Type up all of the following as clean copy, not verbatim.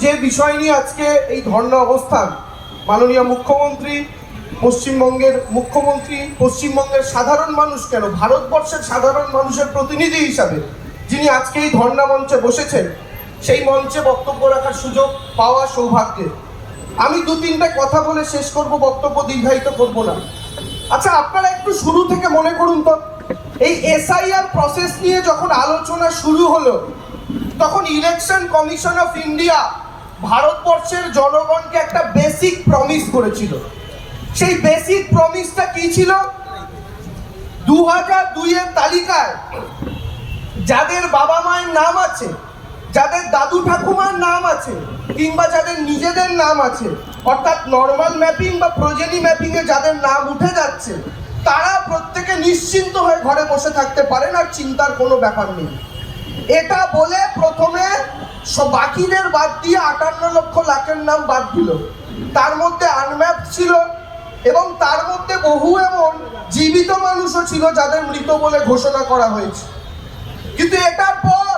যে বিষয় নিয়ে আজকে এই ধর্ণা অবস্থান, মাননীয় মুখ্যমন্ত্রী, পশ্চিমবঙ্গের মুখ্যমন্ত্রী, পশ্চিমবঙ্গের সাধারণ মানুষ কেন ভারতবর্ষের সাধারণ মানুষের প্রতিনিধি হিসাবে যিনি আজকে এই ধর্ণা মঞ্চে বসেছেন, সেই মঞ্চে বক্তব্য রাখার সুযোগ পাওয়া সৌভাগ্যের। আমি দু তিনটে কথা বলে শেষ করব, বক্তব্য দীর্ঘায়িত করব না। আচ্ছা, আপনারা একটু শুরু থেকে মনে করুন তো, এই এসআইআর প্রসেস নিয়ে যখন আলোচনা শুরু হলো, তখন ইলেকশন কমিশন অফ ইন্ডিয়া ভারতবর্ষের জনগণকে একটা বেসিক প্রমিস করেছিল। সেই বেসিক প্রমিসটা কি ছিল? 2002 এর তালিকায় যাদের বাবা মায়ের নাম আছে, যাদের দাদু ঠাকুমার নাম আছে, কিংবা যাদের নিজেদের নাম আছে, অর্থাৎ নর্মাল ম্যাপিং বা প্রজেনি ম্যাপিং এ যাদের নাম উঠে যাচ্ছে, তারা প্রত্যেকে নিশ্চিন্ত হয়ে ঘরে বসে থাকতে পারেন, আর চিন্তার কোনো ব্যাপার নেই। এটা বলে প্রথমে বাকিদের বাদ দিয়ে 58 লক্ষ লাখের নাম বাদ দিল। তার মধ্যে আনম্যাপ ছিল, এবং তার মধ্যে বহু এমন জীবিত মানুষও ছিল যাদের মৃত বলে ঘোষণা করা হয়েছে। কিন্তু এটার পর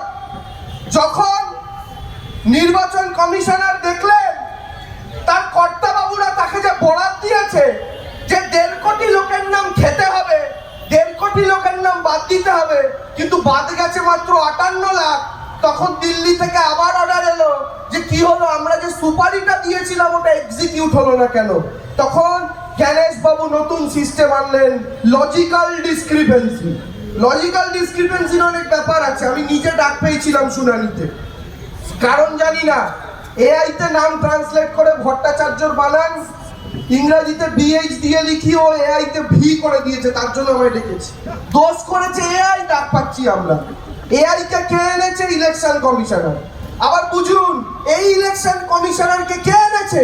যখন নির্বাচন কমিশনার দেখলেন তার কর্তা বাবুরা তাকে যে বরাত দিয়েছে যে 1.5 কোটি লোকের নাম খেতে হবে, 1.5 কোটি লোকের নাম বাদ দিতে হবে, কিন্তু বাদ গেছে মাত্র 58 লাখ, তখন দিল্লি থেকে আবার অর্ডার এলো যে কি হলো, আমরা যে সুপারিটা দিয়েছিলাম ওটা এক্সিকিউট হলো না কেন? তখন গণেশ বাবু নতুন সিস্টেম আনলেন, লজিক্যাল ডিসক্রিপেন্সি। লজিক্যাল ডিসক্রিপেন্সির অনেক ব্যাপার আছে, আমি নিজে ডাক পেয়েছিলাম শুনানিতে, কারণ জানি না। এআই তে নাম ট্রান্সলেট করে ভট্টাচার্যর বানান, ইংরেজিতে বিএইচ দিয়ে লিখি, ও এআই তে ভি করে দিয়েছে, তার জন্য আমায় ডেকেছি। দোষ করেছে এআই, ডাক পাচ্ছি আমরা। এআই কে কে এনেছে? Election commissioner. আবার বুঝুন, এই ইলেকশন কমিশনারকে কে এনেছে?